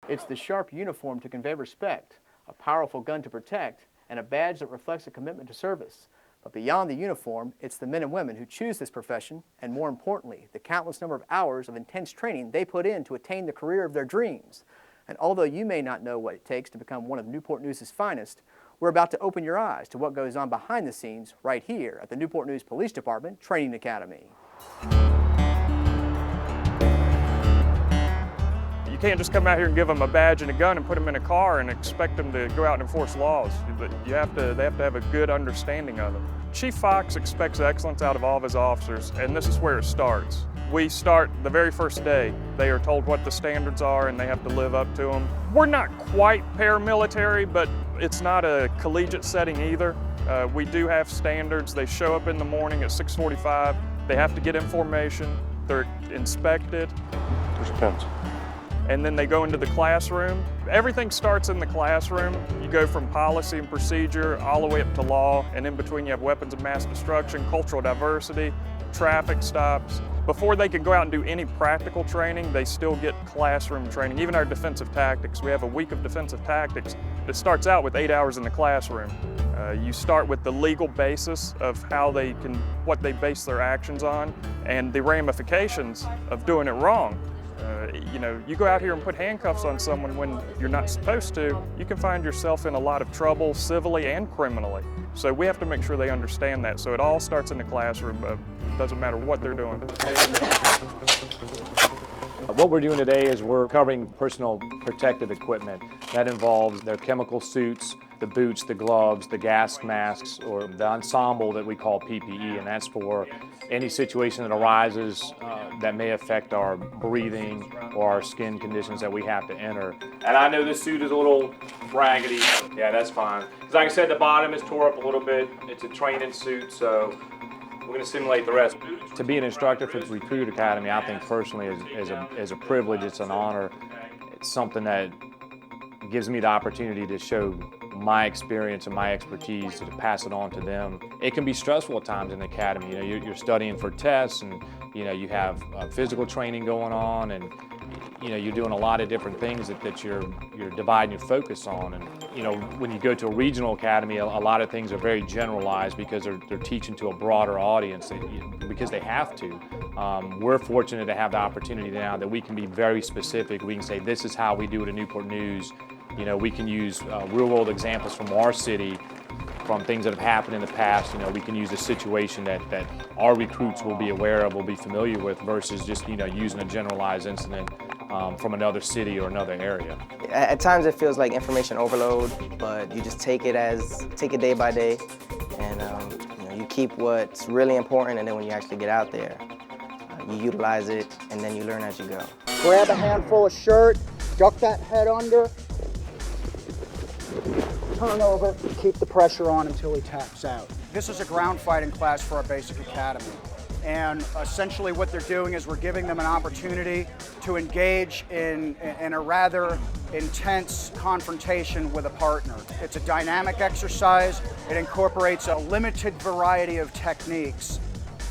It's the sharp uniform to convey respect, a powerful gun to protect, and a badge that reflects a commitment to service. But beyond the uniform, it's the men and women who choose this profession, and more importantly, the countless number of hours of intense training they put in to attain the career of their dreams. And although you may not know what it takes to become one of Newport News' finest, we're about to open your eyes to what goes on behind the scenes right here at the Newport News Police Department Training Academy. You can't just come out here and give them a badge and a gun and put them in a car and expect them to go out and enforce laws. They have to have a good understanding of them. Chief Fox expects excellence out of all of his officers, and this is where it starts. We start the very first day. They are told what the standards are and they have to live up to them. We're not quite paramilitary, but it's not a collegiate setting either. We do have standards. They show up in the morning at 6:45. They have to get in formation. They're inspected. Where's your pens? And then they go into the classroom. Everything starts in the classroom. You go from policy and procedure all the way up to law, and in between you have weapons of mass destruction, cultural diversity, traffic stops. Before they can go out and do any practical training, they still get classroom training. Even our defensive tactics, we have a week of defensive tactics that starts out with 8 hours in the classroom. You start with the legal basis of what they base their actions on, and the ramifications of doing it wrong. You go out here and put handcuffs on someone when you're not supposed to, you can find yourself in a lot of trouble civilly and criminally. So we have to make sure they understand that. So it all starts in the classroom. It doesn't matter what they're doing. What we're doing today is we're covering personal protective equipment. That involves their chemical suits, the boots, the gloves, the gas masks, or the ensemble that we call PPE, and that's for any situation that arises that may affect our breathing or our skin conditions that we have to enter. And I know this suit is a little raggedy. Yeah, that's fine. Because like I said, the bottom is tore up a little bit. It's a training suit, so we're going to simulate the rest. To be an instructor for the Recruit Academy, I think personally is a privilege. It's an honor. It's something that gives me the opportunity to show my experience and my expertise to pass it on to them. It can be stressful at times in the academy. You're studying for tests, and you have physical training going on, and you're doing a lot of different things that you're dividing your focus on. And when you go to a regional academy, a lot of things are very generalized because they're teaching to a broader audience because they have to. We're fortunate to have the opportunity now that we can be very specific. We can say this is how we do it at Newport News. We can use real-world examples from our city, from things that have happened in the past. We can use a situation that our recruits will be aware of, will be familiar with, versus just using a generalized incident from another city or another area. At times it feels like information overload, but you just take it day by day, and you keep what's really important, and then when you actually get out there, you utilize it, and then you learn as you go. Grab a handful of shirt, duck that head under, turn over, keep the pressure on until he taps out. This is a ground fighting class for our basic academy. And essentially what they're doing is we're giving them an opportunity to engage in a rather intense confrontation with a partner. It's a dynamic exercise. It incorporates a limited variety of techniques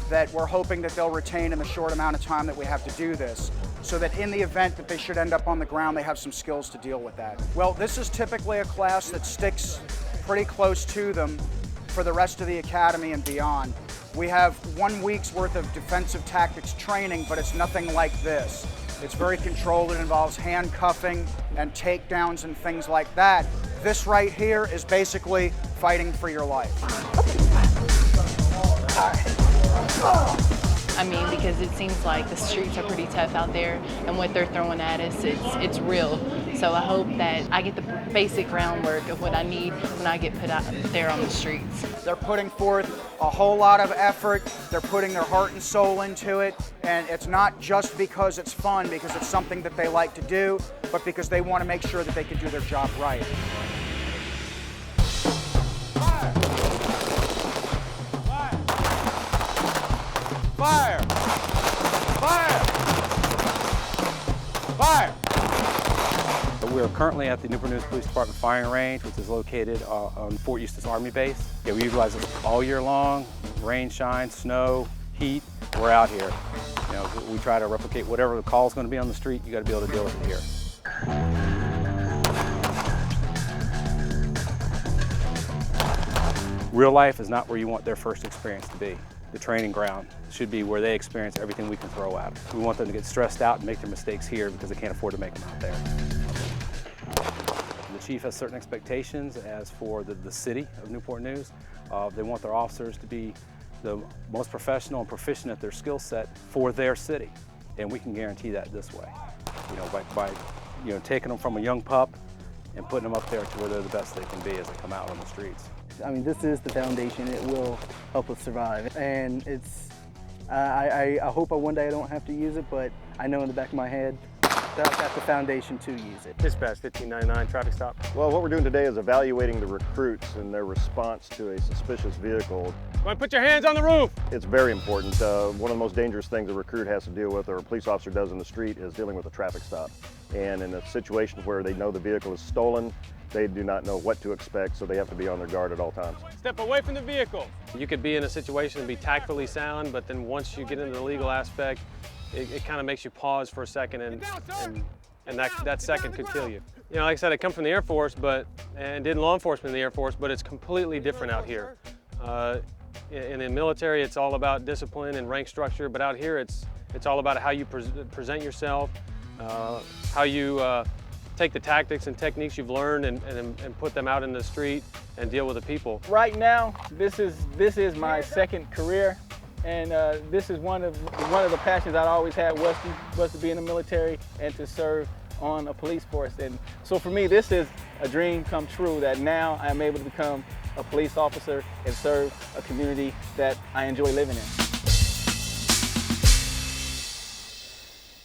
that we're hoping that they'll retain in the short amount of time that we have to do this, so that in the event that they should end up on the ground, they have some skills to deal with that. Well, this is typically a class that sticks pretty close to them for the rest of the academy and beyond. We have 1 week's worth of defensive tactics training, but it's nothing like this. It's very controlled. It involves handcuffing and takedowns and things like that. This right here is basically fighting for your life. I mean, because it seems like the streets are pretty tough out there, and what they're throwing at us, it's real. So I hope that I get the basic groundwork of what I need when I get put out there on the streets. They're putting forth a whole lot of effort. They're putting their heart and soul into it, and it's not just because it's fun, because it's something that they like to do, but because they want to make sure that they can do their job right. Fire! Fire! Fire! We're currently at the Newport News Police Department firing range, which is located on Fort Eustis Army Base. Yeah, we utilize it all year long. Rain, shine, snow, heat, we're out here. We try to replicate whatever the call is going to be on the street. You got to be able to deal with it here. Real life is not where you want their first experience to be. The training ground should be where they experience everything we can throw at them. We want them to get stressed out and make their mistakes here because they can't afford to make them out there. The chief has certain expectations as for the city of Newport News. They want their officers to be the most professional and proficient at their skill set for their city. And we can guarantee that this way. By taking them from a young pup and putting them up there to where they're the best they can be as they come out on the streets. I mean, this is the foundation. It will help us survive. And I hope one day I don't have to use it, but I know in the back of my head that I've got the foundation to use it. Dispatch 1599, traffic stop. Well, what we're doing today is evaluating the recruits and their response to a suspicious vehicle. Go ahead, put your hands on the roof. It's very important. One of the most dangerous things a recruit has to deal with, or a police officer does in the street, is dealing with a traffic stop. And in a situation where they know the vehicle is stolen, they do not know what to expect, so they have to be on their guard at all times. Step away from the vehicle. You could be in a situation and be tactfully sound, but then once you get into the legal aspect, it kind of makes you pause for a second, and that second could kill you. Like I said, I come from the Air Force, and did law enforcement in the Air Force, but it's completely different out here. In the military, it's all about discipline and rank structure, but out here, it's all about how you present yourself, how you take the tactics and techniques you've learned and put them out in the street and deal with the people. Right now, this is my second career, and this is one of the passions I always had was to be in the military and to serve on a police force. And so for me, this is a dream come true, that now I'm able to become a police officer and serve a community that I enjoy living in.